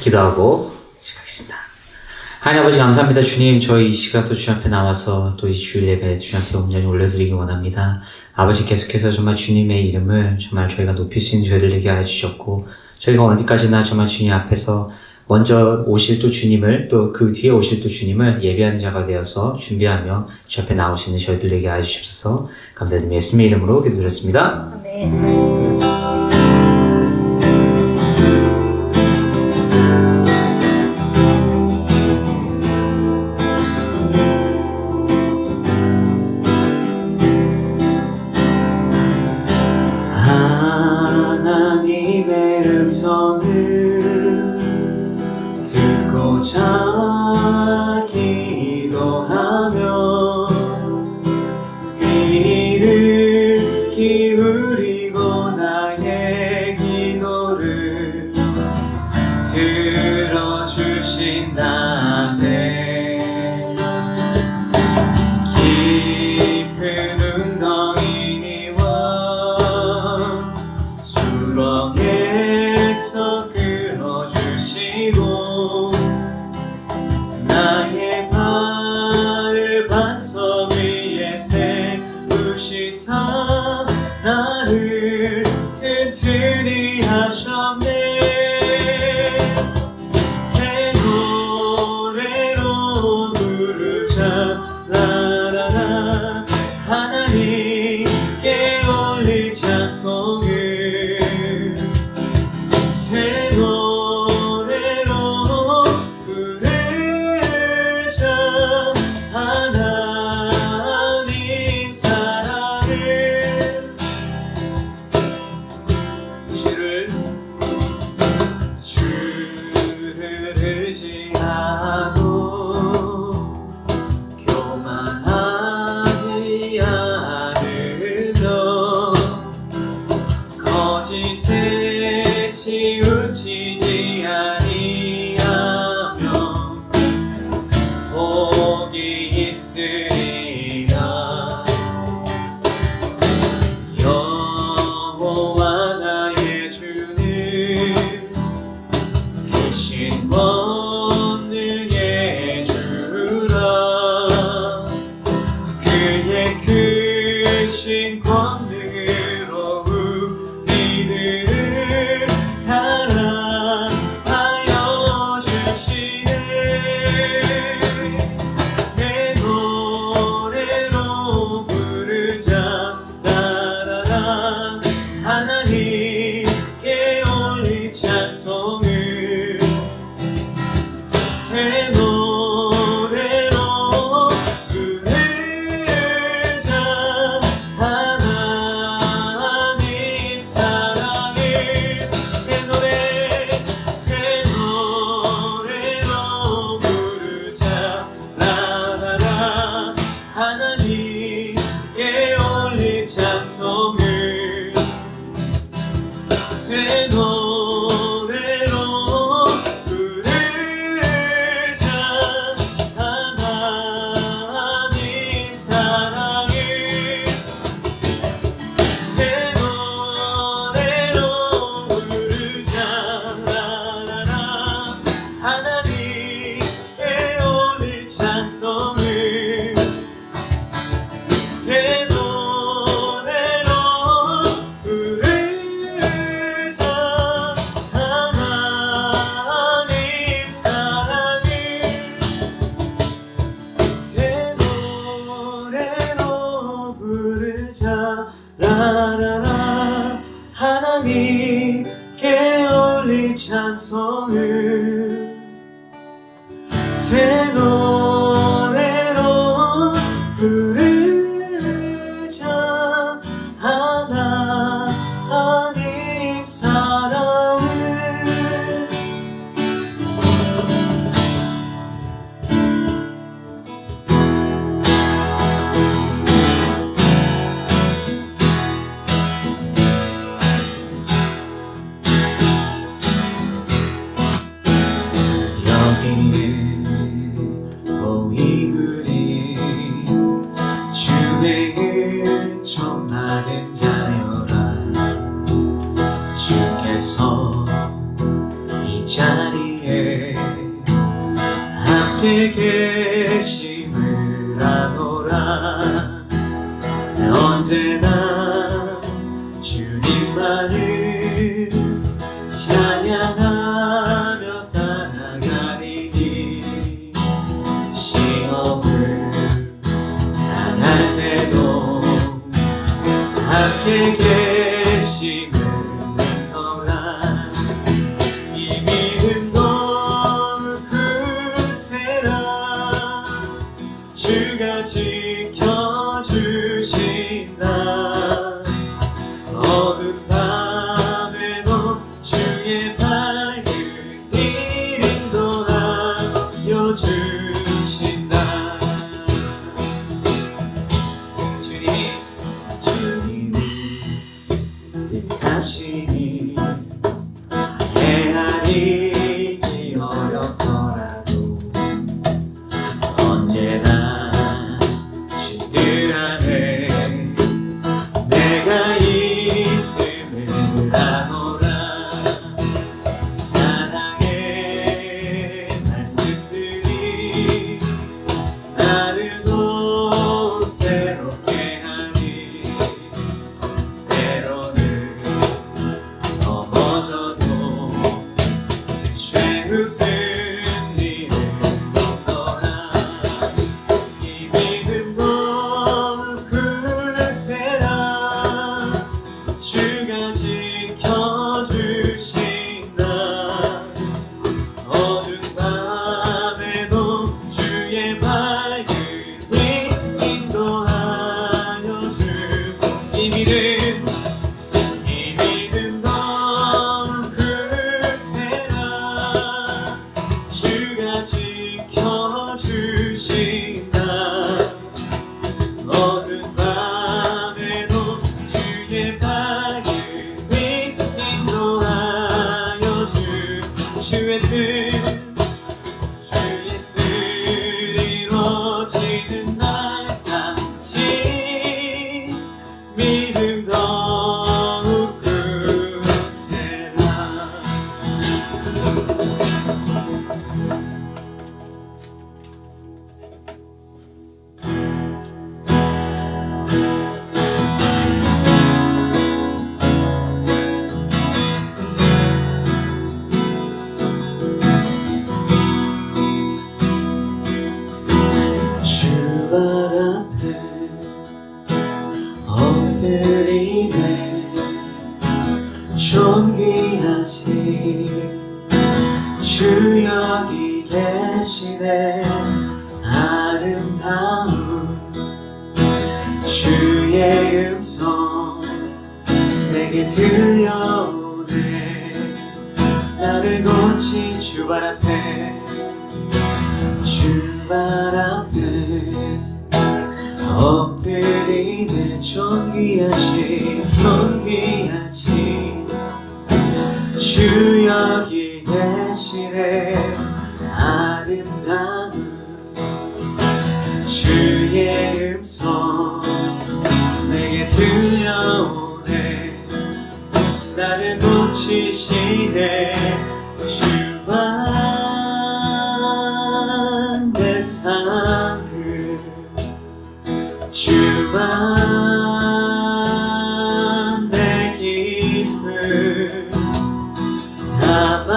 기도하고 시작하겠습니다. 하나님 아버지 감사합니다. 주님, 저희 이 시간 또 주님 앞에 나와서 또 이 주일 예배 주님 앞에 온전히 올려드리기 원합니다. 아버지 계속해서 정말 주님의 이름을 정말 저희가 높일 수 있는 저희를 되게 하여 주셨고, 저희가 어디까지나 정말 주님 앞에서 먼저 오실 또 주님을, 또 그 뒤에 오실 또 주님을 예배하는 자가 되어서 준비하며 주 앞에 나오시는 저희들에게 하여 주십소서. 감사드리며 예수님의 이름으로 기도드렸습니다. 아멘. 하나님의 음성을 듣고자 기도하며 귀를 기울이고 나의 기도를 들어주신다네. 깊은 웅덩이와 수렁에서 끌어주시고 나의 발을 반석 위에 세우시사 나를 튼튼히 하셨네. 새 노래로 부르자 라라라. 하나님께 올릴 찬송을 새 노래로 부르자. 하나님 사랑을 주를 의지하고 교만하지 않으며 거짓에 치우치지 아니하며 복이 있으리라. 여호와 나의 주는 크신 권능의 주라. 그의 크신 권능으로 우리를 사랑하여 주시네. 새 노래로 부르자 라라라. 하나님께 올릴 찬송을 새 노래로 부르자. 하나님 사랑을 새 노래로 부르자 라라라. 하나님께 올릴 찬송을 새 노래로 부르자. 하나님 사랑을 새 노래로 부르자 라라라. 하나님께 올릴 찬송을 새 노래로 부르자. 하나님 사랑을 새 노래로 부르자 라라라. 하나님께 올릴 찬송을 새 노래로 부르자. 하나님 사랑을 여기는 언제나 주님만을 찬양하며 따라가리니 시험을 당할 때도 함께 계심을 믿노라. 이 믿음 너무 크세라. 주가 지켜주신다. 어두운 밤에도 주의 밝은 길 인도하여 주신다. 주님이 뜻하시니 헤아리기 어렵더라도 언제나 주들 안에 내가 있음을 아노라. 사랑의 말씀들이 나를 또 새롭게 하니 때로는 넘어져도 죄의 승리를 얻더라. 이 믿음 너무 크세라. 주가 지켜주신다. 어두운 밤에도 주의 밝은 빛 인도하여 주. 이 믿음 너무 크세라. 주가 지켜주신다. 어두운 밤에도 주의 밝은 빛 인도하여 주. 주의 뜻 이루어지는 날까지 믿음 더욱 크세라. 주 앞에 엎드리네. 존귀하신 주 여기 계시네. 아름다운 주의 음성 내게 들려오네. 나를 고치 주발 앞에 주발 앞에 엎드리네. 존귀하신 주 여기 계시네. 아름다운 주의 음성 내게 들려오네. 나를 고치시네. 주만 내 삶을 주만 내 기쁨 다만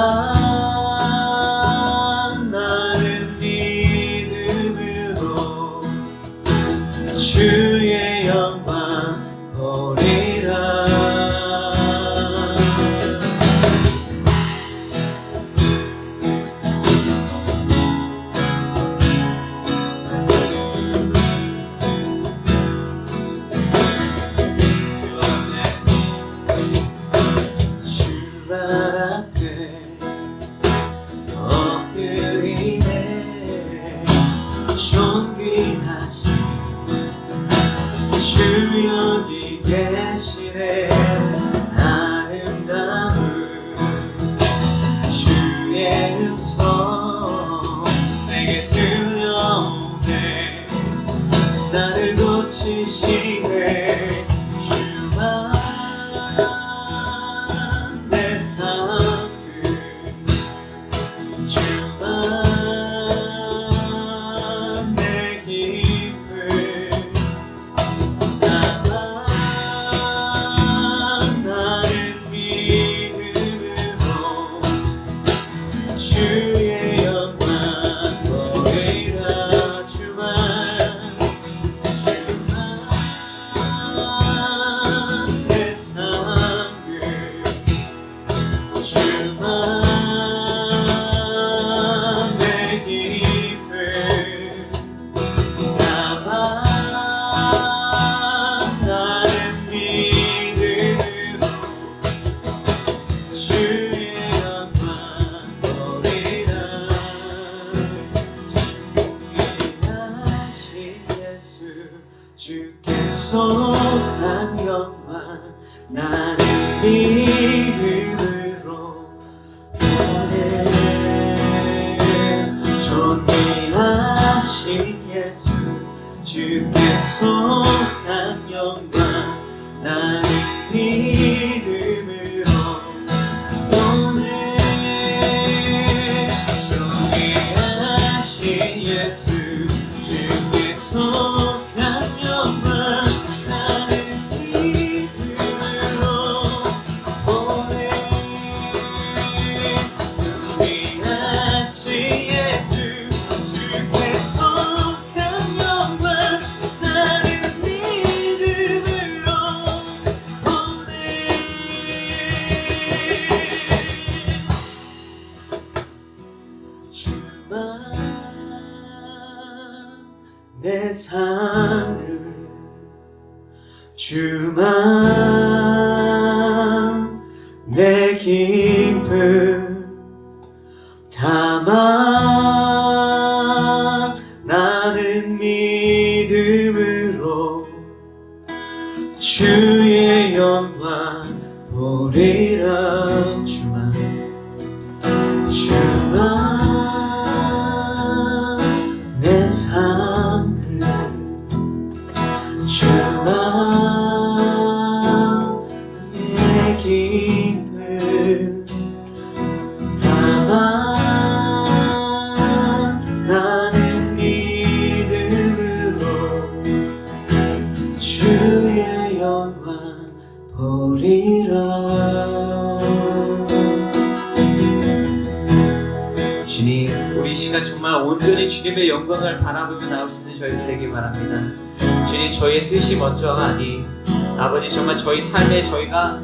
나는 믿음으로 주의 영광 보리라. 엎드리네. 존귀하신 주 여기 계시네. 아름다운 주의 음성 내게 들려오네. 나를 고치시네. 주만 내 삶을 주만 내 기쁨 나만 속한 영광 나는 믿음으로 보내 존귀하신 예수 주께 속한 영광 나는 믿음으로 보내 존귀하신 예수 주께 속한 영광 나는 믿음으로 보내 존귀하신 예수 주께 속한 영광 나는 믿음으로 보내 주만 내 상급 주만 내 기쁨 다만 나는 믿음으로 주의 영광 보리라 주만 내 상급 주만 내 기쁨 다만 나는 믿음으로 주의 영광 보리라. 주님, 우리 이 시간 정말 온전히 주님의 영광을 바라보며 나올 수 있는 저희들 되길 바랍니다. 주님, 저희의 뜻이 먼저가 아닌 아버지 정말 저희 삶에 저희가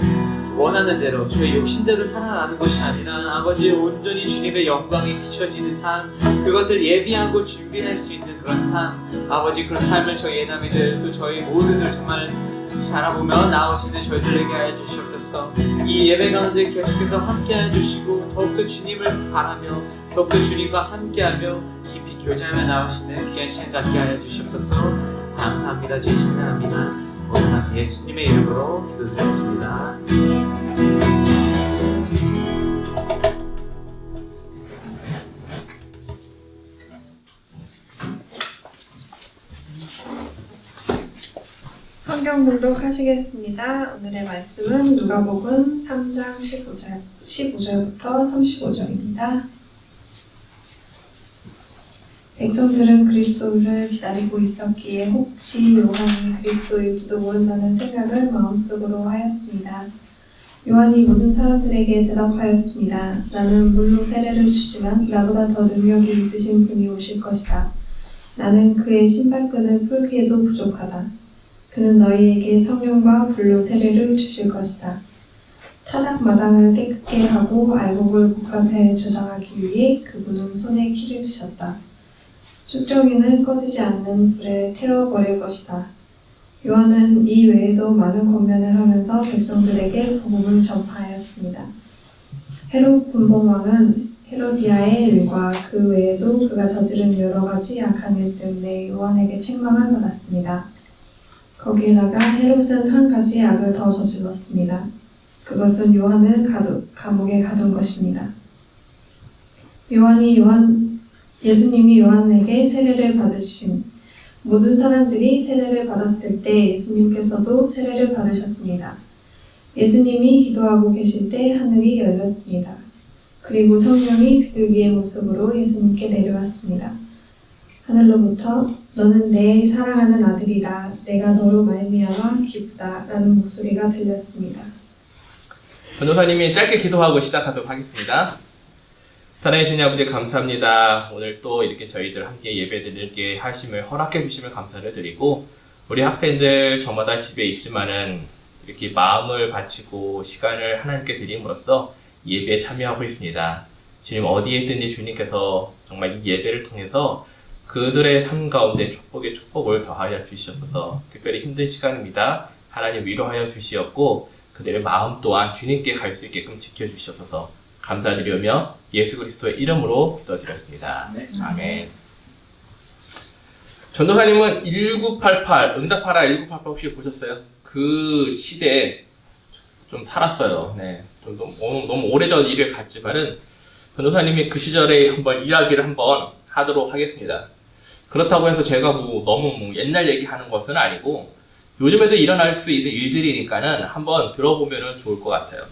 원하는 대로 저희 욕심대로 살아가는 것이 아니라 아버지 온전히 주님의 영광에 비춰지는 삶, 그것을 예비하고 준비할 수 있는 그런 삶, 아버지 그런 삶을 저희 예남이들 또 저희 모두들 정말 바라보며 나오시는 저희들에게 하여 주시옵소서. 이 예배 가운데 계속해서 함께 하여 주시고 더욱더 주님을 바라며 더욱더 주님과 함께하며 깊이 교제하며 나오시는 귀한 시간 갖게 하여 주시옵소서. 감사합니다. 주님 찬양합니다. 모든 말씀 예수님의 이름으로 기도드렸습니다. 성경 봉독하시겠습니다. 오늘의 말씀은 누가복음 3장 15절부터 35절입니다. 백성들은 그리스도를 기다리고 있었기에 혹시 요한이 그리스도일지도 모른다는 생각을 마음속으로 하였습니다. 요한이 모든 사람들에게 대답하였습니다. 나는 물로 세례를 주지만 나보다 더 능력이 있으신 분이 오실 것이다. 나는 그의 신발끈을 풀기에도 부족하다. 그는 너희에게 성령과 불로 세례를 주실 것이다. 타작 마당을 깨끗게 하고 알곡을 곳간에 저장하기 위해 그분은 손에 키를 드셨다. 쭉정이는 꺼지지 않는 불에 태워버릴 것이다. 요한은 이 외에도 많은 권면을 하면서 백성들에게 복음을 전파하였습니다. 헤롯 분봉왕은 헤로디아의 일과 그 외에도 그가 저지른 여러 가지 악한 일 때문에 요한에게 책망을 받았습니다. 거기에다가 헤롯은 한 가지 악을 더 저질렀습니다. 그것은 요한을 감옥에 가둔 것입니다. 예수님이 요한에게 세례를 받으심. 모든 사람들이 세례를 받았을 때 예수님께서도 세례를 받으셨습니다. 예수님이 기도하고 계실 때 하늘이 열렸습니다. 그리고 성령이 비둘기의 모습으로 예수님께 내려왔습니다. 하늘로부터 너는 내 사랑하는 아들이다. 내가 너로 말미암아 기쁘다. 라는 목소리가 들렸습니다. 변호사님이 짧게 기도하고 시작하도록 하겠습니다. 사랑해 주님 아버지 감사합니다. 오늘 또 이렇게 저희들 함께 예배드리게 하심을 허락해 주시면 감사를 드리고 우리 학생들 저마다 집에 있지만은 이렇게 마음을 바치고 시간을 하나님께 드림으로써 예배에 참여하고 있습니다. 주님 어디에 있든지 주님께서 정말 이 예배를 통해서 그들의 삶 가운데 축복에 축복을 더하여 주시옵소서. 특별히 힘든 시간입니다. 하나님 위로하여 주시옵고 그들의 마음 또한 주님께 갈 수 있게끔 지켜주시옵소서. 감사드리며 예수 그리스도의 이름으로 기도드렸습니다. 네. 아멘. 전도사님은 1988, 응답하라 1988 혹시 보셨어요? 그 시대에 좀 살았어요. 네. 좀 너무 오래전 일을 갔지만은, 전도사님이 그 시절에 이야기를 한번 하도록 하겠습니다. 그렇다고 해서 제가 너무 옛날 얘기하는 것은 아니고, 요즘에도 일어날 수 있는 일들이니까는 한번 들어보면 좋을 것 같아요.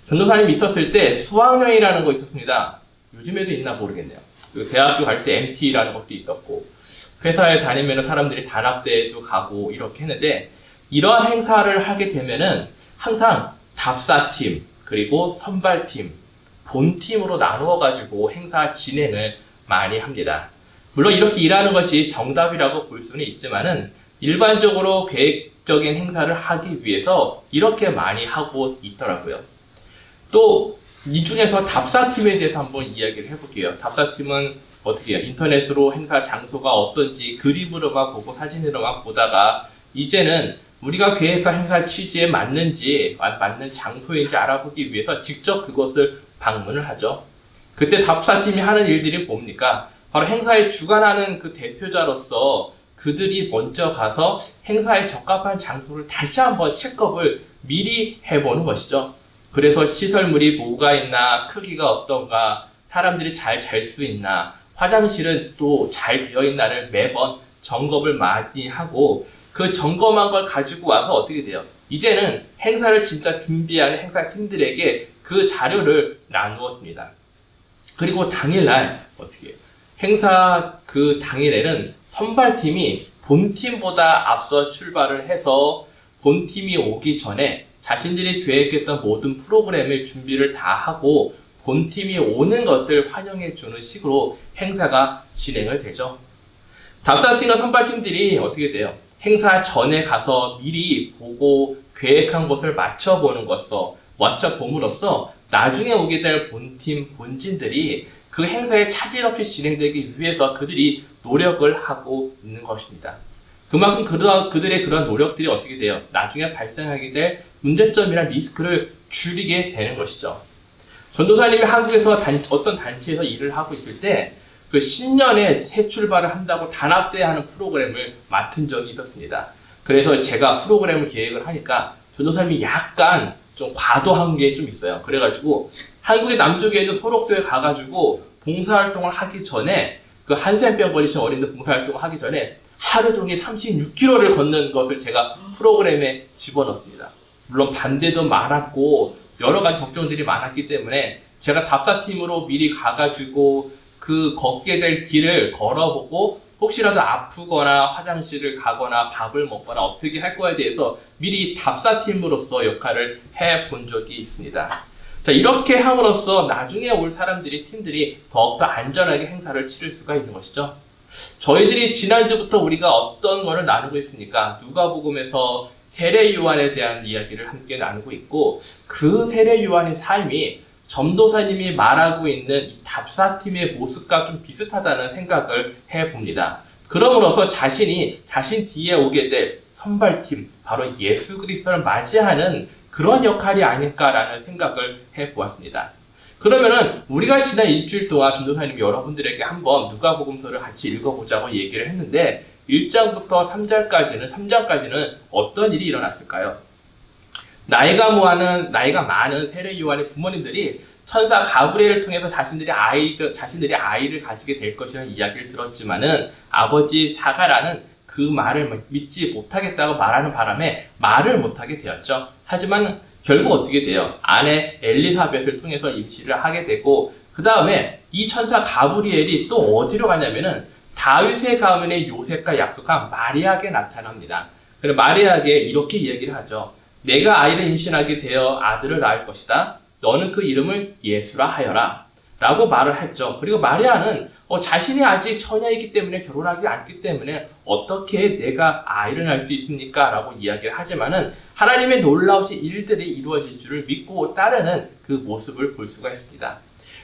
전도사님이 있었을 때 수학여행이라는 거 있었습니다. 요즘에도 있나 모르겠네요. 그 대학교 갈 때 MT라는 것도 있었고, 회사에 다니면 사람들이 단합대회도 가고 이렇게 했는데, 이러한 행사를 하게 되면은 항상 답사팀, 그리고 선발팀, 본팀으로 나누어가지고 행사 진행을 많이 합니다. 물론 이렇게 일하는 것이 정답이라고 볼 수는 있지만은, 일반적으로 계획적인 행사를 하기 위해서 이렇게 많이 하고 있더라고요. 또 이 중에서 답사팀에 대해서 한번 이야기를 해볼게요. 답사팀은 어떻게 해요? 인터넷으로 행사 장소가 어떤지 그림으로만 보고 사진으로만 보다가 이제는 우리가 계획한 행사 취지에 맞는지 맞는 장소인지 알아보기 위해서 직접 그것을 방문을 하죠. 그때 답사팀이 하는 일들이 뭡니까? 바로 행사에 주관하는 그 대표자로서 그들이 먼저 가서 행사에 적합한 장소를 다시 한번 체크업을 미리 해보는 것이죠. 그래서 시설물이 뭐가 있나, 크기가 어떤가, 사람들이 잘 잘 수 있나, 화장실은 또 잘 되어 있나를 매번 점검을 많이 하고, 그 점검한 걸 가지고 와서 어떻게 돼요? 이제는 행사를 진짜 준비하는 행사팀들에게 그 자료를 나누어 줍니다. 그리고 당일날 어떻게 해요? 행사 그 당일에는 선발팀이 본팀보다 앞서 출발을 해서 본팀이 오기 전에 자신들이 계획했던 모든 프로그램의 준비를 다 하고 본팀이 오는 것을 환영해 주는 식으로 행사가 진행을 되죠. 답사팀과 선발팀들이 어떻게 돼요? 행사 전에 가서 미리 보고 계획한 것을 맞춰봄으로써 나중에 오게 될 본팀, 본진들이 그 행사에 차질 없이 진행되기 위해서 그들이 노력을 하고 있는 것입니다. 그만큼 그들의 그런 노력들이 어떻게 돼요? 나중에 발생하게 될 문제점이나 리스크를 줄이게 되는 것이죠. 전도사님이 한국에서 어떤 단체에서 일을 하고 있을 때 그 신년에 새 출발을 한다고 단합대회 하는 프로그램을 맡은 적이 있었습니다. 그래서 제가 프로그램을 계획을 하니까 전도사님이 약간 좀 과도한 게 좀 있어요. 그래가지고 한국의 남쪽에 있는 소록도에 가가지고 봉사활동을 하기 전에 그 한센병 걸리신 어린이들 봉사활동을 하기 전에 하루 종일 36km를 걷는 것을 제가 프로그램에 집어넣습니다. 물론 반대도 많았고 여러 가지 걱정들이 많았기 때문에 제가 답사팀으로 미리 가가지고 그 걷게 될 길을 걸어보고 혹시라도 아프거나 화장실을 가거나 밥을 먹거나 어떻게 할 거에 대해서 미리 답사팀으로서 역할을 해본 적이 있습니다. 자, 이렇게 함으로써 나중에 올 팀들이 더욱더 안전하게 행사를 치를 수가 있는 것이죠. 저희들이 지난주부터 우리가 어떤 거를 나누고 있습니까? 누가복음에서 세례 요한에 대한 이야기를 함께 나누고 있고, 그 세례 요한의 삶이 전도사님이 말하고 있는 이 답사팀의 모습과 좀 비슷하다는 생각을 해봅니다. 그러므로서 자신 뒤에 오게 될 선발팀, 바로 예수 그리스도를 맞이하는 그런 역할이 아닐까라는 생각을 해보았습니다. 그러면은 우리가 지난 일주일 동안 전도사님이 여러분들에게 한번 누가복음서를 같이 읽어보자고 얘기를 했는데 1장부터 3장까지는 어떤 일이 일어났을까요? 나이가 많은 세례 요한의 부모님들이 천사 가브리엘을 통해서 자신들이 아이를 가지게 될 것이라는 이야기를 들었지만은 아버지 사가라는 그 말을 믿지 못하겠다고 말하는 바람에 말을 못하게 되었죠. 하지만 결국 어떻게 돼요? 아내 엘리사벳을 통해서 임신을 하게 되고, 그 다음에 이 천사 가브리엘이 또 어디로 가냐면은 다윗의 가문의 요셉과 약속한 마리아에게 나타납니다. 그래서 마리아에게 이렇게 이야기를 하죠. 내가 아이를 임신하게 되어 아들을 낳을 것이다. 너는 그 이름을 예수라 하여라. 라고 말을 했죠. 그리고 마리아는 자신이 아직 처녀이기 때문에 결혼하지 않기 때문에 어떻게 내가 아이를 낳을 수 있습니까? 라고 이야기를 하지만은 하나님의 놀라우신 일들이 이루어질 줄을 믿고 따르는 그 모습을 볼 수가 있습니다.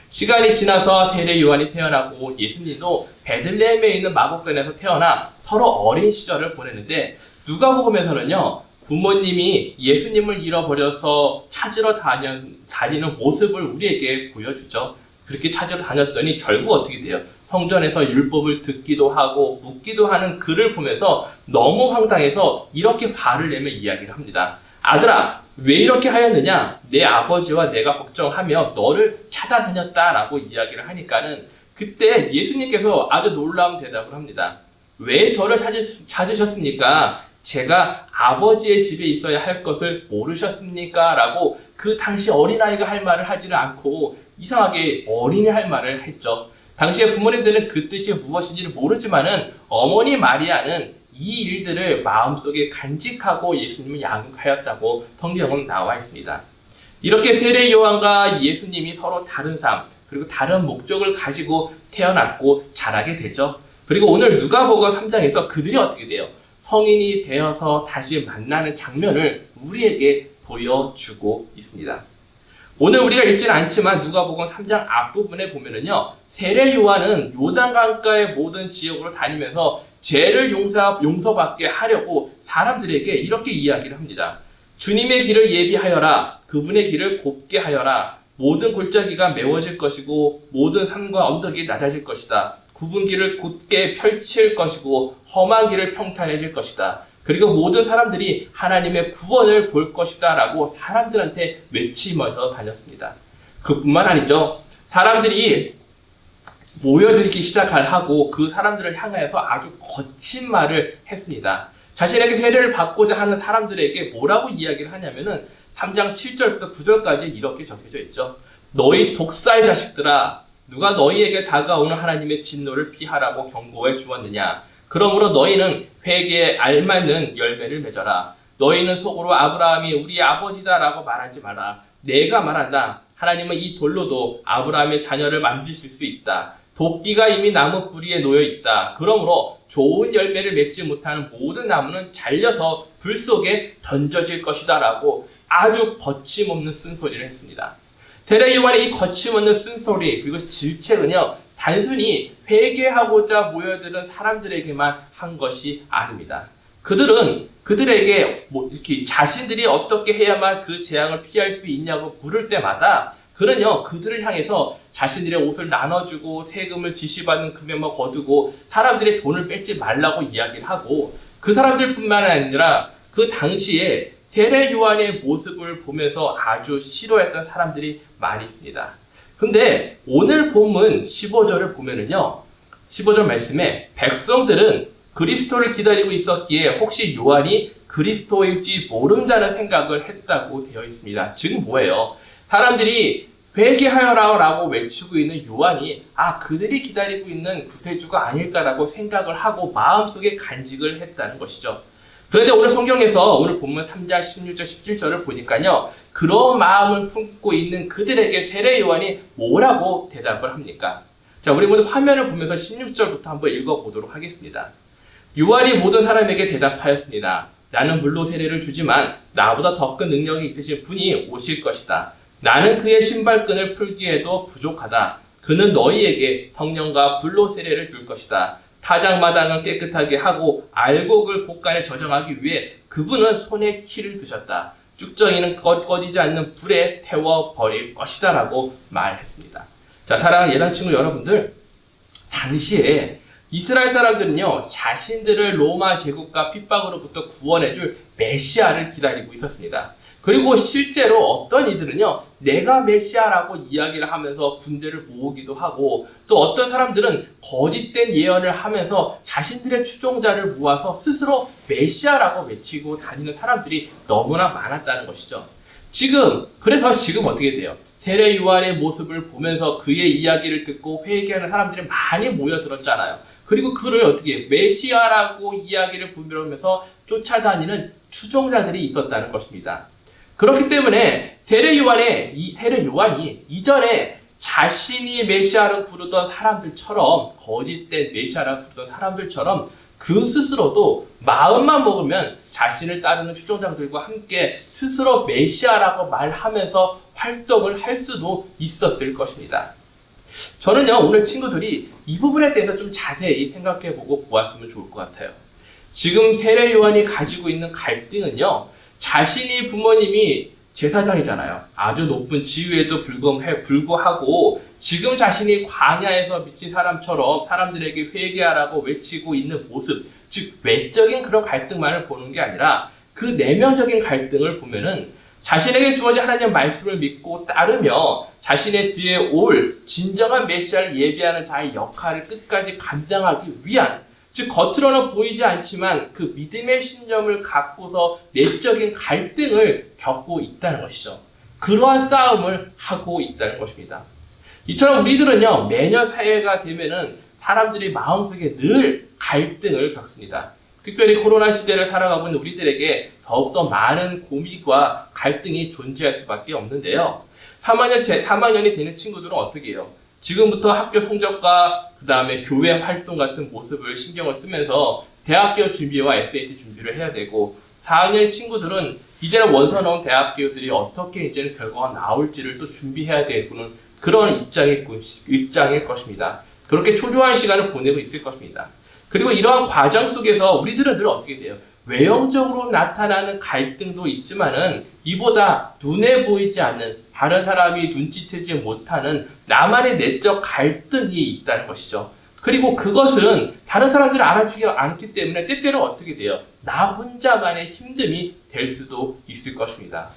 시간이 지나서 세례 요한이 태어나고 예수님도 베들레헴에 있는 마곡간에서 태어나 서로 어린 시절을 보내는데, 누가복음에서는요, 부모님이 예수님을 잃어버려서 찾으러 다니는 모습을 우리에게 보여주죠. 그렇게 찾으러 다녔더니 결국 어떻게 돼요? 성전에서 율법을 듣기도 하고 묻기도 하는 그를 보면서 너무 황당해서 이렇게 화를 내며 이야기를 합니다. 아들아, 왜 이렇게 하였느냐? 내 아버지와 내가 걱정하며 너를 찾아다녔다라고 이야기를 하니까는 그때 예수님께서 아주 놀라운 대답을 합니다. 왜 저를 찾으셨습니까? 제가 아버지의 집에 있어야 할 것을 모르셨습니까? 라고 그 당시 어린아이가 할 말을 하지는 않고 이상하게 어린이 할 말을 했죠. 당시에 부모님들은 그 뜻이 무엇인지를 모르지만은 어머니 마리아는 이 일들을 마음속에 간직하고 예수님을 양육하였다고 성경은 나와 있습니다. 이렇게 세례 요한과 예수님이 서로 다른 삶, 그리고 다른 목적을 가지고 태어났고 자라게 되죠. 그리고 오늘 누가복음 3장에서 그들이 어떻게 돼요? 성인이 되어서 다시 만나는 장면을 우리에게 보여주고 있습니다. 오늘 우리가 읽지는 않지만 누가복음 3장 앞부분에 보면은요, 세례 요한은 요단강가의 모든 지역으로 다니면서 죄를 용서받게 하려고 사람들에게 이렇게 이야기를 합니다. 주님의 길을 예비하여라. 그분의 길을 곱게 하여라. 모든 골짜기가 메워질 것이고 모든 산과 언덕이 낮아질 것이다. 굽은 길을 곧게 펼칠 것이고 험한 길을 평탄해질 것이다. 그리고 모든 사람들이 하나님의 구원을 볼 것이다 라고 사람들한테 외치면서 다녔습니다. 그뿐만 아니죠. 사람들이 모여들기 시작하고 그 사람들을 향해서 아주 거친 말을 했습니다. 자신에게 세례를 받고자 하는 사람들에게 뭐라고 이야기를 하냐면은 3장 7절부터 9절까지 이렇게 적혀져 있죠. 너희 독사의 자식들아, 누가 너희에게 다가오는 하나님의 진노를 피하라고 경고해 주었느냐. 그러므로 너희는 회개에 알맞는 열매를 맺어라. 너희는 속으로 아브라함이 우리 아버지다라고 말하지 마라. 내가 말한다. 하나님은 이 돌로도 아브라함의 자녀를 만드실 수 있다. 도끼가 이미 나무 뿌리에 놓여 있다. 그러므로 좋은 열매를 맺지 못하는 모든 나무는 잘려서 불 속에 던져질 것이다 라고 아주 거침없는 쓴소리를 했습니다. 세례 요한의 이 거침없는 쓴소리, 그리고 질책은요, 단순히 회개하고자 모여드는 사람들에게만 한 것이 아닙니다. 그들은 그들에게 이렇게 자신들이 어떻게 해야만 그 재앙을 피할 수 있냐고 물을 때마다 그는요, 그들을 향해서 자신들의 옷을 나눠주고 세금을 지시받는 금액만 거두고 사람들의 돈을 뺏지 말라고 이야기를 하고, 그 사람들뿐만 아니라 그 당시에 세례 요한의 모습을 보면서 아주 싫어했던 사람들이 많이 있습니다. 근데 오늘 본문 15절을 보면은요, 15절 말씀에 백성들은 그리스도를 기다리고 있었기에 혹시 요한이 그리스도일지 모른다는 생각을 했다고 되어 있습니다. 즉 뭐예요? 사람들이 회개하여라라고 외치고 있는 요한이 그들이 기다리고 있는 구세주가 아닐까라고 생각을 하고 마음속에 간직을 했다는 것이죠. 그런데 오늘 성경에서 오늘 본문 3장 16절 17절을 보니까요, 그런 마음을 품고 있는 그들에게 세례 요한이 뭐라고 대답을 합니까? 자, 우리 모두 화면을 보면서 16절부터 한번 읽어보도록 하겠습니다. 요한이 모든 사람에게 대답하였습니다. 나는 물로 세례를 주지만 나보다 더 큰 능력이 있으신 분이 오실 것이다. 나는 그의 신발끈을 풀기에도 부족하다. 그는 너희에게 성령과 불로 세례를 줄 것이다. 타작마당을 깨끗하게 하고 알곡을 곳간에 저장하기 위해 그분은 손에 키를 드셨다. 쭉정이는 꺼지지 않는 불에 태워버릴 것이다 라고 말했습니다. 자, 사랑하는 예단친구 여러분들, 당시에 이스라엘 사람들은요, 자신들을 로마 제국과 핍박으로부터 구원해줄 메시아를 기다리고 있었습니다. 그리고 실제로 어떤 이들은요, 내가 메시아라고 이야기를 하면서 군대를 모으기도 하고, 또 어떤 사람들은 거짓된 예언을 하면서 자신들의 추종자를 모아서 스스로 메시아라고 외치고 다니는 사람들이 너무나 많았다는 것이죠. 그래서 지금 어떻게 돼요? 세례 요한의 모습을 보면서 그의 이야기를 듣고 회개하는 사람들이 많이 모여들었잖아요. 그리고 그를 어떻게 메시아라고 이야기를 부르면서 쫓아다니는 추종자들이 있었다는 것입니다. 그렇기 때문에 세례 요한이 이전에 자신이 메시아라고 부르던 사람들처럼, 거짓된 메시아라고 부르던 사람들처럼 그 스스로도 마음만 먹으면 자신을 따르는 추종자들과 함께 스스로 메시아라고 말하면서 활동을 할 수도 있었을 것입니다. 저는요, 오늘 친구들이 이 부분에 대해서 좀 자세히 생각해보고 보았으면 좋을 것 같아요. 지금 세례 요한이 가지고 있는 갈등은요, 자신이 부모님이 제사장이잖아요. 아주 높은 지위에도 불구하고 지금 자신이 광야에서 미친 사람처럼 사람들에게 회개하라고 외치고 있는 모습, 즉 외적인 그런 갈등만을 보는 게 아니라 그 내면적인 갈등을 보면은 자신에게 주어진 하나님의 말씀을 믿고 따르며 자신의 뒤에 올 진정한 메시아를 예비하는 자의 역할을 끝까지 감당하기 위한, 즉 겉으로는 보이지 않지만 그 믿음의 신념을 갖고서 내적인 갈등을 겪고 있다는 것이죠. 그러한 싸움을 하고 있다는 것입니다. 이처럼 우리들은요, 매년 새해가 되면은 사람들이 마음속에 늘 갈등을 겪습니다. 특별히 코로나 시대를 살아가고 있는 우리들에게 더욱더 많은 고민과 갈등이 존재할 수밖에 없는데요. 3학년이 되는 친구들은 어떻게 해요? 지금부터 학교 성적과 그 다음에 교회 활동 같은 모습을 신경을 쓰면서 대학교 준비와 SAT 준비를 해야 되고, 4학년 친구들은 이제는 원서 넣은 대학교들이 어떻게 이제는 결과가 나올지를 또 준비해야 되는 그런 입장일 것입니다. 그렇게 초조한 시간을 보내고 있을 것입니다. 그리고 이러한 과정 속에서 우리들은 늘 어떻게 돼요? 외형적으로 나타나는 갈등도 있지만은 이보다 눈에 보이지 않는, 다른 사람이 눈치채지 못하는 나만의 내적 갈등이 있다는 것이죠. 그리고 그것은 다른 사람들이 알아주지 않기 때문에 때때로 어떻게 돼요? 나 혼자만의 힘듦이 될 수도 있을 것입니다.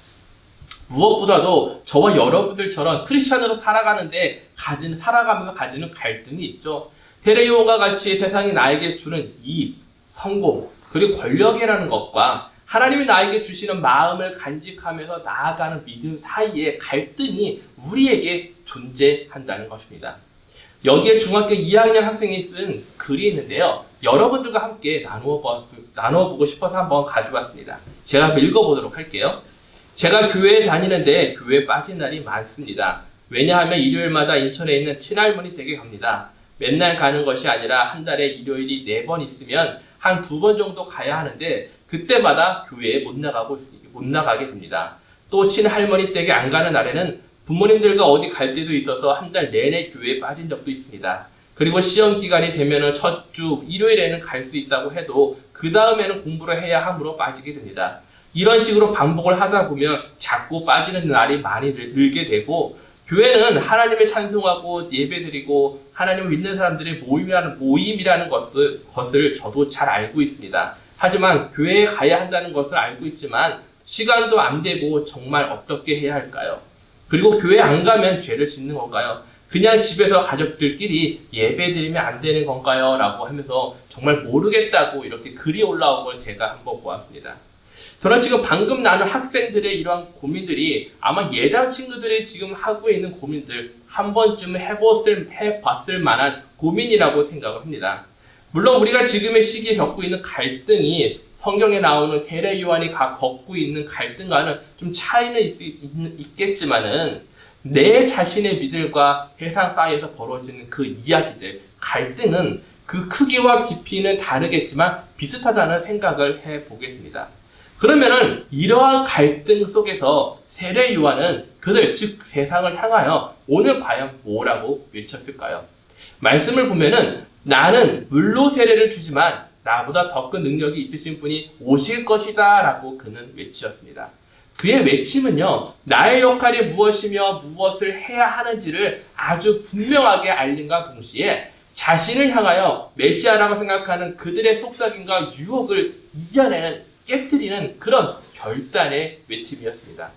무엇보다도 저와 여러분들처럼 크리스찬으로 살아가면서 가지는 갈등이 있죠. 세례요한과 같이 세상이 나에게 주는 이익, 성공, 그리고 권력이라는 것과 하나님이 나에게 주시는 마음을 간직하면서 나아가는 믿음 사이의 갈등이 우리에게 존재한다는 것입니다. 여기에 중학교 2학년 학생이 쓴 글이 있는데요. 여러분들과 함께 나누어보고 싶어서 한번 가져왔습니다. 제가 한번 읽어보도록 할게요. 제가 교회에 다니는데 교회에 빠진 날이 많습니다. 왜냐하면 일요일마다 인천에 있는 친할머니 댁에 갑니다. 맨날 가는 것이 아니라 한 달에 일요일이 4번 있으면 한 2번 정도 가야 하는데 그때마다 교회에 못 나가게 됩니다. 또 친할머니 댁에 안 가는 날에는 부모님들과 어디 갈 때도 있어서 한 달 내내 교회에 빠진 적도 있습니다. 그리고 시험 기간이 되면 첫 주 일요일에는 갈 수 있다고 해도 그 다음에는 공부를 해야 하므로 빠지게 됩니다. 이런 식으로 반복을 하다 보면 자꾸 빠지는 날이 많이 늘게 되고, 교회는 하나님을 찬송하고 예배드리고 하나님을 믿는 사람들의 모임이라는 것을 저도 잘 알고 있습니다. 하지만 교회에 가야 한다는 것을 알고 있지만 시간도 안 되고 정말 어떻게 해야 할까요? 그리고 교회 안 가면 죄를 짓는 건가요? 그냥 집에서 가족들끼리 예배드리면 안 되는 건가요? 라고 하면서 정말 모르겠다고 이렇게 글이 올라온 걸 제가 한번 보았습니다. 저는 지금 방금 나눈 학생들의 이러한 고민들이 아마 예당 친구들이 지금 하고 있는 고민들 한 번쯤 해봤을 만한 고민이라고 생각을 합니다. 물론 우리가 지금의 시기에 겪고 있는 갈등이 성경에 나오는 세례 요한이 겪고 있는 갈등과는 좀 차이는 있겠지만은 내 자신의 믿음과 세상 사이에서 벌어지는 그 이야기들, 갈등은 그 크기와 깊이는 다르겠지만 비슷하다는 생각을 해보게 됩니다. 그러면은 이러한 갈등 속에서 세례 요한은 그들, 즉 세상을 향하여 오늘 과연 뭐라고 외쳤을까요? 말씀을 보면은 나는 물로 세례를 주지만 나보다 더 큰 능력이 있으신 분이 오실 것이다 라고 그는 외치었습니다. 그의 외침은요, 나의 역할이 무엇이며 무엇을 해야 하는지를 아주 분명하게 알림과 동시에 자신을 향하여 메시아라고 생각하는 그들의 속삭임과 유혹을 이겨내는, 깨뜨리는 그런 결단의 외침이었습니다.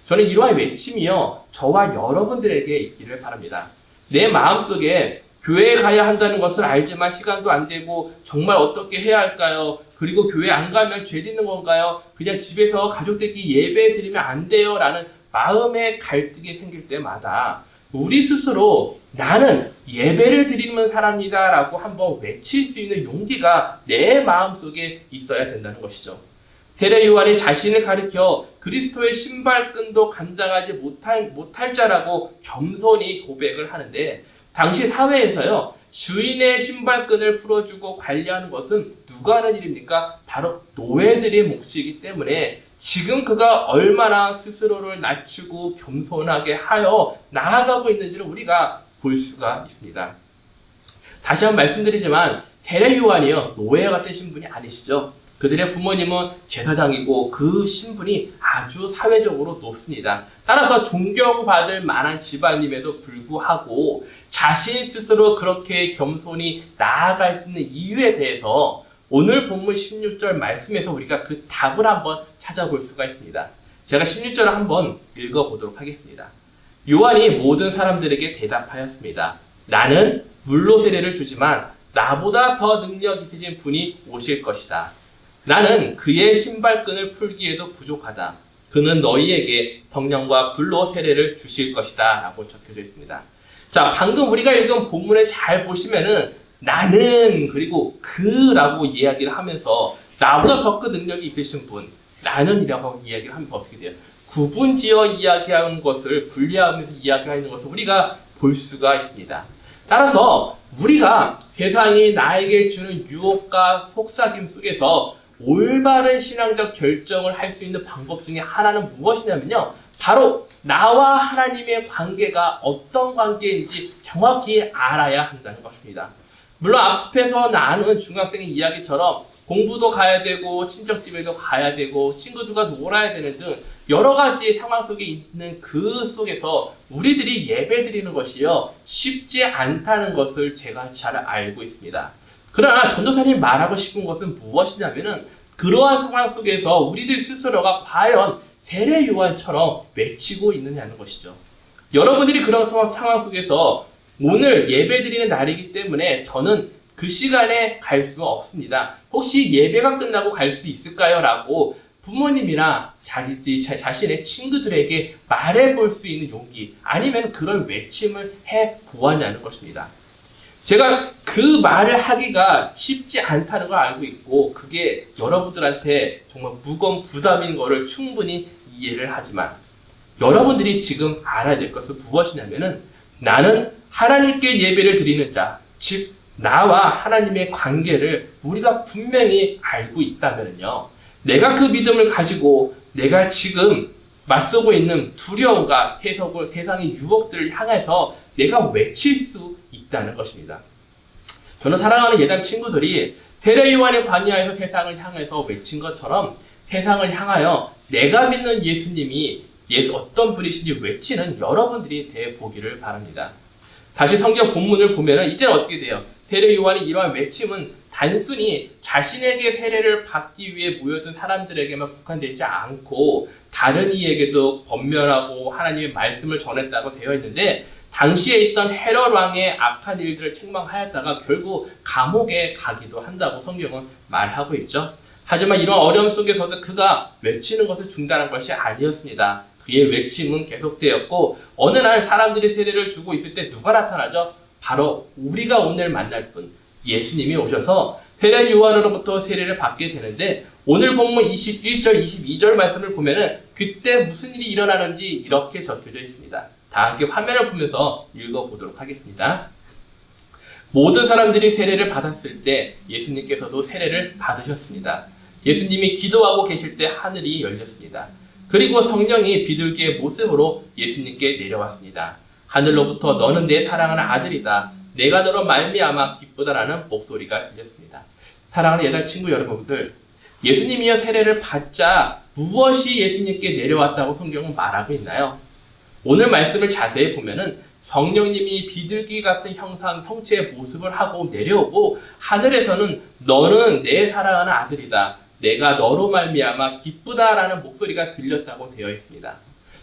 저는 이러한 외침이요, 저와 여러분들에게 있기를 바랍니다. 내 마음속에 교회에 가야 한다는 것을 알지만 시간도 안 되고 정말 어떻게 해야 할까요? 그리고 교회 안 가면 죄 짓는 건가요? 그냥 집에서 가족들끼리 예배 드리면 안 돼요? 라는 마음의 갈등이 생길 때마다 우리 스스로 나는 예배를 드리는 사람이다 라고 한번 외칠 수 있는 용기가 내 마음속에 있어야 된다는 것이죠. 세례 요한이 자신을 가리켜 그리스도의 신발끈도 감당하지 못할 자라고 겸손히 고백을 하는데, 당시 사회에서요, 주인의 신발끈을 풀어주고 관리하는 것은 누가 하는 일입니까? 바로 노예들의 몫이기 때문에 지금 그가 얼마나 스스로를 낮추고 겸손하게 하여 나아가고 있는지를 우리가 볼 수가 있습니다. 다시 한번 말씀드리지만 세례 요한이요, 노예 같은 신분이 아니시죠. 그들의 부모님은 제사장이고 그 신분이 아주 사회적으로 높습니다. 따라서 존경받을 만한 집안임에도 불구하고 자신 스스로 그렇게 겸손히 나아갈 수 있는 이유에 대해서 오늘 본문 16절 말씀에서 우리가 그 답을 한번 찾아볼 수가 있습니다. 제가 16절을 한번 읽어보도록 하겠습니다. 요한이 모든 사람들에게 대답하였습니다. 나는 물로 세례를 주지만 나보다 더 능력 있으신 분이 오실 것이다. 나는 그의 신발끈을 풀기에도 부족하다. 그는 너희에게 성령과 불로 세례를 주실 것이다. 라고 적혀져 있습니다. 자, 방금 우리가 읽은 본문을 잘 보시면은 나는 그리고 그라고 이야기를 하면서 나보다 더 큰 능력이 있으신 분, 나는이라고 이야기를 하면서 어떻게 돼요? 구분지어 이야기하는 것을 분리하면서 이야기하는 것을 우리가 볼 수가 있습니다. 따라서 우리가 세상이 나에게 주는 유혹과 속삭임 속에서 올바른 신앙적 결정을 할 수 있는 방법 중에 하나는 무엇이냐면요. 바로 나와 하나님의 관계가 어떤 관계인지 정확히 알아야 한다는 것입니다. 물론 앞에서 나눈 중학생의 이야기처럼 공부도 가야 되고 친척집에도 가야 되고 친구들과 놀아야 되는 등 여러 가지 상황 속에 있는 그 속에서 우리들이 예배드리는 것이요 쉽지 않다는 것을 제가 잘 알고 있습니다. 그러나 전도사님 말하고 싶은 것은 무엇이냐면은 그러한 상황 속에서 우리들 스스로가 과연 세례 요한처럼 외치고 있느냐는 것이죠. 여러분들이 그런 상황 속에서 오늘 예배드리는 날이기 때문에 저는 그 시간에 갈 수가 없습니다. 혹시 예배가 끝나고 갈 수 있을까요? 라고 부모님이나 자신의 친구들에게 말해볼 수 있는 용기 아니면 그런 외침을 해보았냐는 것입니다. 제가 그 말을 하기가 쉽지 않다는 걸 알고 있고 그게 여러분들한테 정말 무거운 부담인 거를 충분히 이해를 하지만 여러분들이 지금 알아야 될 것은 무엇이냐면은 나는 하나님께 예배를 드리는 자, 즉 나와 하나님의 관계를 우리가 분명히 알고 있다면요. 내가 그 믿음을 가지고 내가 지금 맞서고 있는 두려움과 세상의 유혹들을 향해서 내가 외칠 수 있다는 것입니다. 저는 사랑하는 예담 친구들이 세례 요한의 관여에서 세상을 향해서 외친 것처럼 세상을 향하여 내가 믿는 예수님이 어떤 분이신지 외치는 여러분들이 되어보기를 바랍니다. 다시 성경 본문을 보면 이제 어떻게 돼요? 세례 요한이 이러한 외침은 단순히 자신에게 세례를 받기 위해 모여든 사람들에게만 국한되지 않고 다른 이에게도 권면하고 하나님의 말씀을 전했다고 되어 있는데 당시에 있던 헤롯 왕의 악한 일들을 책망하였다가 결국 감옥에 가기도 한다고 성경은 말하고 있죠. 하지만 이런 어려움 속에서도 그가 외치는 것을 중단한 것이 아니었습니다. 그의 외침은 계속되었고 어느 날 사람들이 세례를 주고 있을 때 누가 나타나죠? 바로 우리가 오늘 만날 분 예수님이 오셔서 세례 요한으로부터 세례를 받게 되는데 오늘 본문 21절 22절 말씀을 보면은 그때 무슨 일이 일어나는지 이렇게 적혀져 있습니다. 다 함께 화면을 보면서 읽어보도록 하겠습니다. 모든 사람들이 세례를 받았을 때 예수님께서도 세례를 받으셨습니다. 예수님이 기도하고 계실 때 하늘이 열렸습니다. 그리고 성령이 비둘기의 모습으로 예수님께 내려왔습니다. 하늘로부터 너는 내 사랑하는 아들이다. 내가 너로 말미암아 기쁘다라는 목소리가 들렸습니다. 사랑하는 예단 친구 여러분들, 예수님이여 세례를 받자 무엇이 예수님께 내려왔다고 성경은 말하고 있나요? 오늘 말씀을 자세히 보면은 성령님이 비둘기 같은 형체의 모습을 하고 내려오고 하늘에서는 너는 내 사랑하는 아들이다. 내가 너로 말미암아 기쁘다라는 목소리가 들렸다고 되어 있습니다.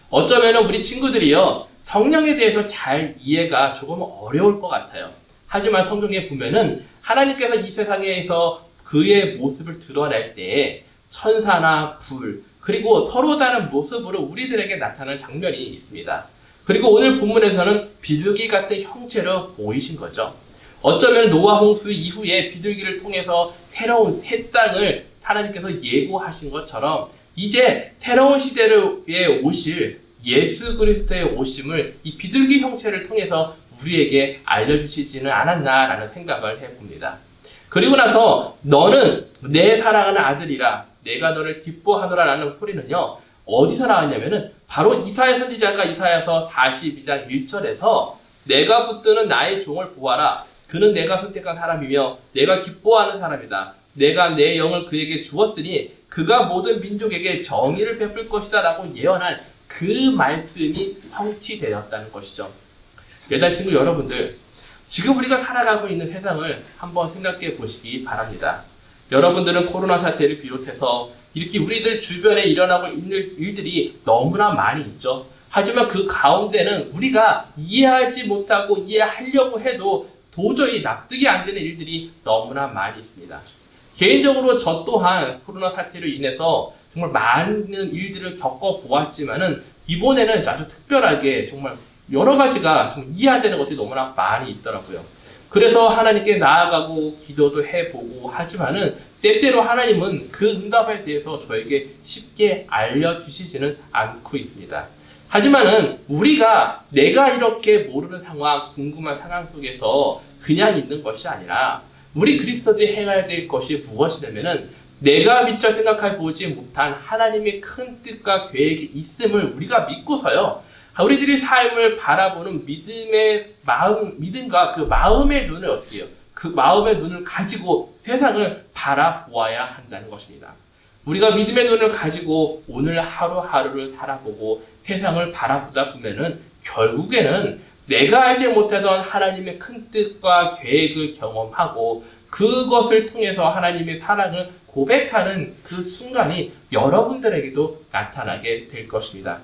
어쩌면 우리 친구들이요 성령에 대해서 잘 이해가 조금 어려울 것 같아요. 하지만 성경에 보면은 하나님께서 이 세상에서 그의 모습을 드러낼 때에 천사나 불 그리고 서로 다른 모습으로 우리들에게 나타나는 장면이 있습니다. 그리고 오늘 본문에서는 비둘기 같은 형체로 보이신 거죠. 어쩌면 노아 홍수 이후에 비둘기를 통해서 새로운 새 땅을 하나님께서 예고하신 것처럼 이제 새로운 시대에 오실 예수 그리스도의 오심을 이 비둘기 형체를 통해서 우리에게 알려주시지는 않았나라는 생각을 해봅니다. 그리고 나서 너는 내 사랑하는 아들이라 내가 너를 기뻐하노라라는 소리는요. 어디서 나왔냐면은 바로 이사야 선지자가 이사야서 42장 1절에서 내가 붙드는 나의 종을 보아라. 그는 내가 선택한 사람이며 내가 기뻐하는 사람이다. 내가 내 영을 그에게 주었으니 그가 모든 민족에게 정의를 베풀 것이다 라고 예언한 그 말씀이 성취되었다는 것이죠. 여자 친구 여러분들, 지금 우리가 살아가고 있는 세상을 한번 생각해 보시기 바랍니다. 여러분들은 코로나 사태를 비롯해서 이렇게 우리들 주변에 일어나고 있는 일들이 너무나 많이 있죠. 하지만 그 가운데는 우리가 이해하지 못하고 이해하려고 해도 도저히 납득이 안 되는 일들이 너무나 많이 있습니다. 개인적으로 저 또한 코로나 사태로 인해서 정말 많은 일들을 겪어보았지만은 이번에는 아주 특별하게 정말 여러 가지가 좀 이해 안 되는 것들이 너무나 많이 있더라고요. 그래서 하나님께 나아가고 기도도 해보고 하지만은 때때로 하나님은 그 응답에 대해서 저에게 쉽게 알려주시지는 않고 있습니다. 하지만은 우리가 내가 이렇게 모르는 상황, 궁금한 상황 속에서 그냥 있는 것이 아니라 우리 그리스도들이 행해야 될 것이 무엇이냐면은 내가 미처 생각해 보지 못한 하나님의 큰 뜻과 계획이 있음을 우리가 믿고서요. 우리들이 삶을 바라보는 믿음의 마음, 믿음과 그 마음의 눈을 어떻게 해요? 그 마음의 눈을 가지고 세상을 바라보아야 한다는 것입니다. 우리가 믿음의 눈을 가지고 오늘 하루하루를 살아보고 세상을 바라보다 보면은 결국에는 내가 알지 못하던 하나님의 큰 뜻과 계획을 경험하고 그것을 통해서 하나님의 사랑을 고백하는 그 순간이 여러분들에게도 나타나게 될 것입니다.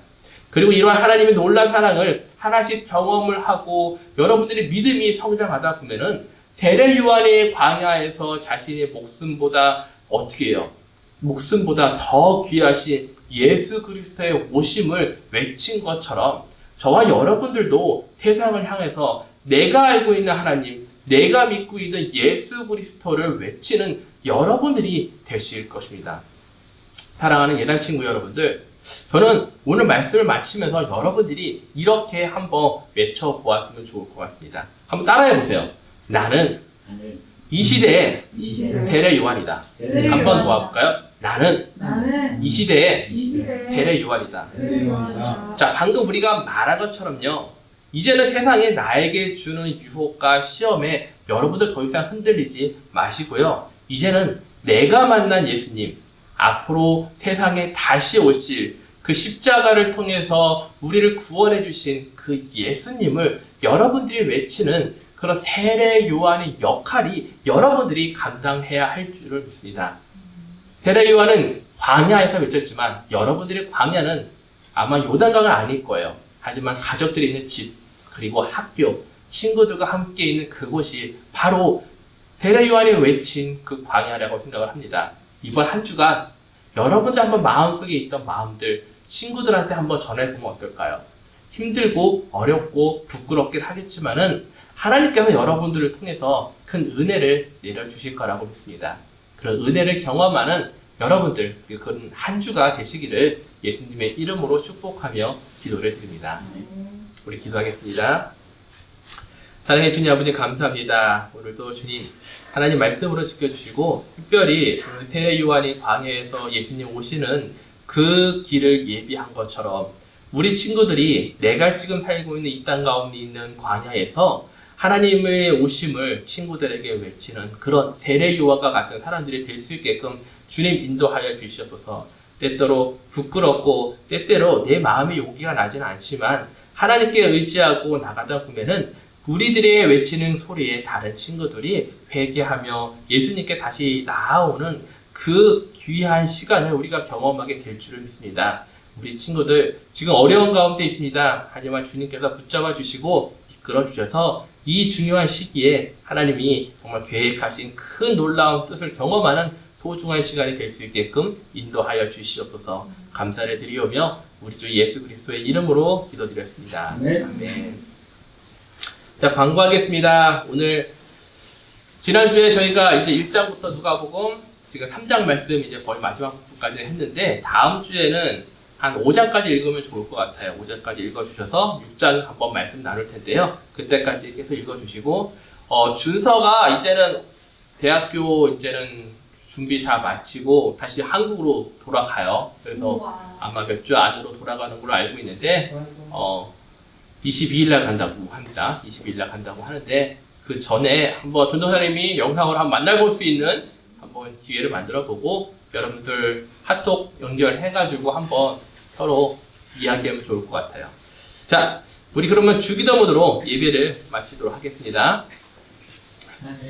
그리고 이러한 하나님의 놀라운 사랑을 하나씩 경험을 하고 여러분들의 믿음이 성장하다 보면은 세례 요한의 광야에서 자신의 목숨보다 어떻게 해요? 목숨보다 더 귀하신 예수 그리스도의 오심을 외친 것처럼 저와 여러분들도 세상을 향해서 내가 알고 있는 하나님, 내가 믿고 있는 예수 그리스도를 외치는 여러분들이 되실 것입니다. 사랑하는 예단 친구 여러분들, 저는 오늘 말씀을 마치면서 여러분들이 이렇게 한번 외쳐보았으면 좋을 것 같습니다. 한번 따라해보세요. 나는 이 시대의 세례 요한이다. 한번 더 해볼까요? 나는 이 시대의 세례 요한이다. 자, 방금 우리가 말한 것처럼요. 이제는 세상에 나에게 주는 유혹과 시험에 여러분들 더 이상 흔들리지 마시고요. 이제는 내가 만난 예수님, 앞으로 세상에 다시 오실 그 십자가를 통해서 우리를 구원해 주신 그 예수님을 여러분들이 외치는 그런 세례 요한의 역할이 여러분들이 감당해야 할 줄을 믿습니다. 세례 요한은 광야에서 외쳤지만 여러분들의 광야는 아마 요단강은 아닐 거예요. 하지만 가족들이 있는 집, 그리고 학교, 친구들과 함께 있는 그곳이 바로 세례 요한이 외친 그 광야라고 생각을 합니다. 이번 한 주간 여러분들 한번 마음속에 있던 마음들 친구들한테 한번 전해보면 어떨까요? 힘들고 어렵고 부끄럽긴 하겠지만은 하나님께서 여러분들을 통해서 큰 은혜를 내려주실 거라고 믿습니다. 그런 은혜를 경험하는 여러분들, 그런 한 주가 되시기를 예수님의 이름으로 축복하며 기도를 드립니다. 우리 기도하겠습니다. 사랑해 주님 아버지 감사합니다. 오늘도 주님 하나님 말씀으로 지켜주시고 특별히 오늘 세례 요한이 광야에서 예수님 오시는 그 길을 예비한 것처럼 우리 친구들이 내가 지금 살고 있는 이 땅 가운데 있는 광야에서 하나님의 오심을 친구들에게 외치는 그런 세례 요한과 같은 사람들이 될 수 있게끔 주님 인도하여 주시옵소서. 때때로 부끄럽고 때때로 내 마음이 용기가 나지는 않지만 하나님께 의지하고 나가다 보면은 우리들의 외치는 소리에 다른 친구들이 회개하며 예수님께 다시 나아오는 그 귀한 시간을 우리가 경험하게 될 줄을 믿습니다. 우리 친구들 지금 어려운 가운데 있습니다. 하지만 주님께서 붙잡아 주시고 이끌어 주셔서 이 중요한 시기에 하나님이 정말 계획하신 큰 놀라운 뜻을 경험하는 소중한 시간이 될 수 있게끔 인도하여 주시옵소서. 감사를 드리오며 우리 주 예수 그리스도의 이름으로 기도드렸습니다. 아멘. 자, 광고하겠습니다. 오늘 지난주에 저희가 이제 1장부터 누가복음 지금 3장 말씀 이제 거의 마지막 부분까지 했는데 다음 주에는 한 5장까지 읽으면 좋을 것 같아요. 5장까지 읽어주셔서 6장 한번 말씀 나눌 텐데요. 그때까지 계속 읽어주시고 준서가 이제는 대학교 이제는 준비 다 마치고 다시 한국으로 돌아가요. 그래서 우와. 아마 몇 주 안으로 돌아가는 걸로 알고 있는데 22일날 간다고 합니다. 22일날 간다고 하는데 그 전에 한번 전도사님이 영상으로 한번 만나볼 수 있는 한번 기회를 만들어 보고 여러분들 카톡 연결해가지고 한번 서로 이야기하면 좋을 것 같아요. 자, 우리 그러면 주기도 모드로 예배를 마치도록 하겠습니다.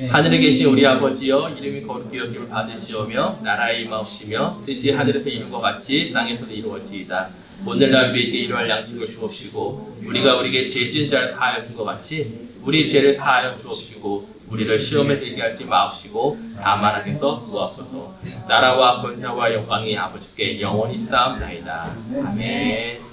하늘에 계신 우리 아버지여, 이름이 거룩히 여김을 받으시오며 나라의 임하옵시며 뜻이 하늘에서 이룬 것 같이 땅에서도 이루어지이다. 오늘날 우리에게 일용할 양식을 주옵시고 우리가 우리에게 죄 지은 자를 사하여 준 것 같이 우리 죄를 사하여 주옵시고 우리를 시험에 들게 하지 마옵시고 다만 악에서 구하소서. 나라와 권세와 영광이 아버지께 영원히 쌓옵나이다. 아멘.